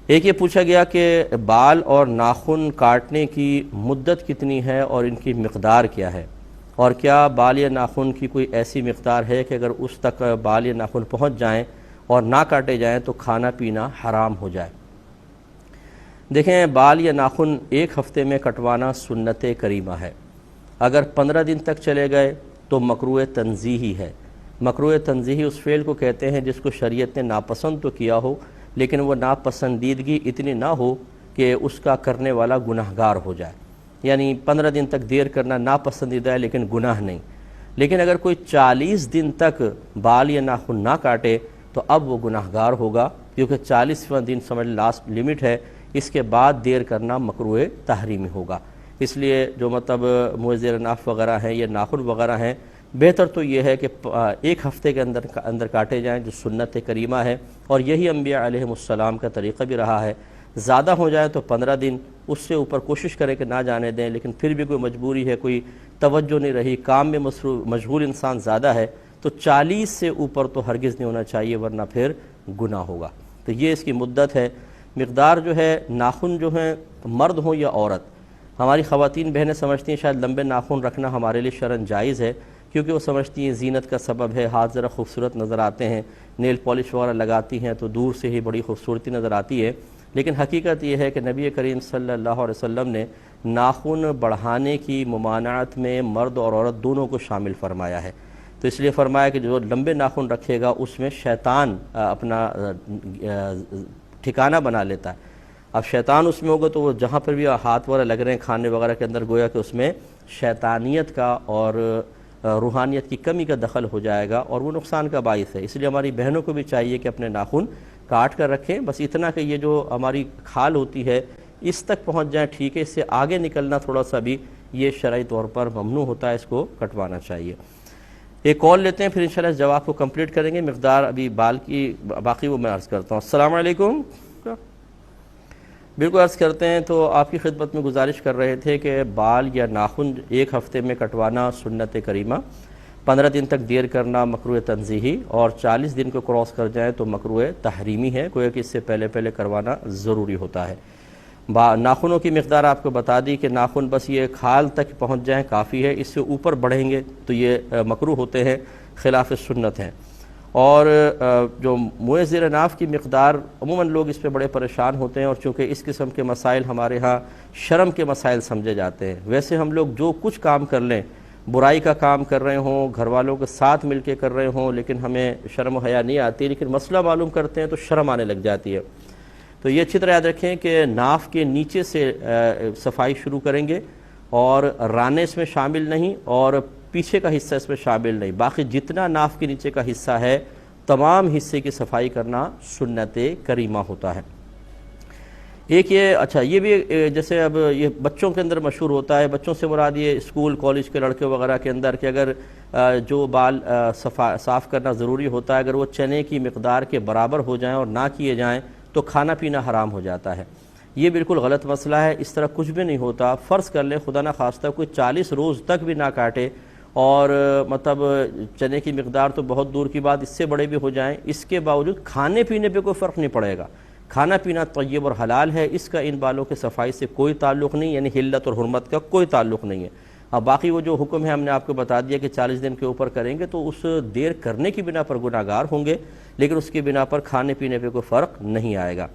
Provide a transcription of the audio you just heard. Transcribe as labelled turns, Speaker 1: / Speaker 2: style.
Speaker 1: ایک یہ پوچھا گیا کہ بال اور ناخن کاٹنے کی مدت کتنی ہے اور ان کی مقدار کیا ہے، اور کیا بال یا ناخن کی کوئی ایسی مقدار ہے کہ اگر اس تک بال یا ناخن پہنچ جائیں اور نہ کاٹے جائیں تو کھانا پینا حرام ہو جائے۔ دیکھیں، بال یا ناخن ایک ہفتے میں کٹوانا سنت کریمہ ہے۔ اگر 15 دن تک چلے گئے تو مکروہ تنزیہی ہے۔ مکروہ تنزیہی اس فعل کو کہتے ہیں جس کو شریعت نے ناپسند تو کیا ہو لیکن وہ ناپسندیدگی اتنی نہ ہو کہ اس کا کرنے والا گناہگار ہو جائے۔ یعنی 15 دن تک دیر کرنا ناپسندیدہ ہے لیکن گناہ نہیں۔ لیکن اگر کوئی 40 دن تک بال یا ناخن نہ کاٹے تو اب وہ گناہگار ہوگا، کیونکہ 40واں دن سمجھ لاسٹ لیمٹ ہے، اس کے بعد دیر کرنا مکروہ تحریمی ہوگا۔ اس لیے جو منہ زیر ناف وغیرہ ہیں یا ناخن وغیرہ ہیں، بہتر تو یہ ہے کہ ایک ہفتے کے اندر کاٹے جائیں، جو سنت کریمہ ہے، اور یہی انبیاء علیہ السلام کا طریقہ بھی رہا ہے۔ زیادہ ہو جائے تو 15 دن، اس سے اوپر کوشش کریں کہ نہ جانے دیں، لیکن پھر بھی کوئی مجبوری ہے، کوئی توجہ نہیں رہی، کام میں مشغول انسان زیادہ ہے، تو 40 سے اوپر تو ہرگز نہیں ہونا چاہیے، ورنہ پھر گناہ ہوگا۔ تو یہ اس کی مدت ہے۔ مقدار جو ہے، ناخن جو ہیں، مرد ہوں یا عورت، ہماری خواتین بہنیں سمجھتی ہیں شاید لمبے ناخن رکھنا ہمارے لیے شرعاً جائز ہے، کیونکہ وہ سمجھتی ہیں زینت کا سبب ہے، ہاتھ ذرا خوبصورت نظر آتے ہیں، نیل پالش وغیرہ لگاتی ہیں تو دور سے ہی بڑی خوبصورتی نظر آتی ہے۔ لیکن حقیقت یہ ہے کہ نبی کریم صلی اللہ علیہ وسلم نے ناخن بڑھانے کی ممانعت میں مرد اور عورت دونوں کو شامل فرمایا ہے۔ تو اس لیے فرمایا کہ جو لمبے ناخن رکھے گا اس میں شیطان اپنا ٹھکانہ بنا لیتا ہے۔ اب شیطان اس میں ہوگا تو وہ جہاں پر بھی ہاتھ وغیرہ لگ رہے ہیں کھانے وغیرہ کے اندر، گویا کہ اس میں شیطانیت کا اور روحانیت کی کمی کا دخل ہو جائے گا اور وہ نقصان کا باعث ہے۔ اس لیے ہماری بہنوں کو بھی چاہیے کہ اپنے ناخن کاٹ کر رکھیں، بس اتنا کہ یہ جو ہماری کھال ہوتی ہے اس تک پہنچ جائیں، ٹھیک ہے، اس سے آگے نکلنا تھوڑا سا بھی یہ شرعی طور پر ممنوع ہوتا ہے، اس کو کٹوانا چاہیے۔ ایک کال لیتے ہیں، پھر انشاءاللہ اس جواب کو کمپلیٹ کریں گے۔ مقدار ابھی بال کی باقی وہ میں عرض کرتا ہوں۔ السلام علیکم۔ بالکل عرض کرتے ہیں، تو آپ کی خدمت میں گزارش کر رہے تھے کہ بال یا ناخن ایک ہفتے میں کٹوانا سنت کریمہ، 15 دن تک دیر کرنا مکروہ تنزیہی، اور 40 دن کو کراس کر جائیں تو مکروہ تحریمی ہے، گویا کہ اس سے پہلے کروانا ضروری ہوتا ہے۔ ناخنوں کی مقدار آپ کو بتا دی کہ ناخن بس یہ کھال تک پہنچ جائیں کافی ہے، اس سے اوپر بڑھیں گے تو یہ مکروہ ہوتے ہیں، خلاف سنت ہیں۔ اور جو منہ زیر ناف کی مقدار، عموماً لوگ اس پہ بڑے پریشان ہوتے ہیں، اور چونکہ اس قسم کے مسائل ہمارے ہاں شرم کے مسائل سمجھے جاتے ہیں۔ ویسے ہم لوگ جو کچھ کام کر لیں، برائی کا کام کر رہے ہوں، گھر والوں کے ساتھ مل کے کر رہے ہوں، لیکن ہمیں شرم و حیا نہیں آتی، لیکن مسئلہ معلوم کرتے ہیں تو شرم آنے لگ جاتی ہے۔ تو یہ اچھی طرح یاد رکھیں کہ ناف کے نیچے سے صفائی شروع کریں گے، اور رانے اس میں شامل نہیں اور پیچھے کا حصہ اس میں شامل نہیں، باقی جتنا ناف کے نیچے کا حصہ ہے تمام حصے کی صفائی کرنا سنت کریمہ ہوتا ہے۔ ایک یہ بھی جیسے اب یہ بچوں کے اندر مشہور ہوتا ہے، بچوں سے مراد یہ اسکول کالج کے لڑکے وغیرہ کے اندر، کہ اگر جو بال صاف کرنا ضروری ہوتا ہے، اگر وہ چنے کی مقدار کے برابر ہو جائیں اور نہ کیے جائیں تو کھانا پینا حرام ہو جاتا ہے۔ یہ بالکل غلط مسئلہ ہے، اس طرح کچھ بھی نہیں ہوتا۔ فرض کر لیں خدا نہ خواستہ کوئی 40 روز تک بھی نہ کاٹے، اور چنے کی مقدار تو بہت دور کی بات، اس سے بڑے بھی ہو جائیں، اس کے باوجود کھانے پینے پہ کوئی فرق نہیں پڑے گا۔ کھانا پینا طیب اور حلال ہے، اس کا ان بالوں کے صفائی سے کوئی تعلق نہیں، یعنی حلت اور حرمت کا کوئی تعلق نہیں ہے۔ اب باقی وہ جو حکم ہے ہم نے آپ کو بتا دیا کہ 40 دن کے اوپر کریں گے تو اس دیر کرنے کی بنا پر گناہگار ہوں گے، لیکن اس کی بنا پر کھانے پینے پہ کوئی فرق نہیں آئے گا۔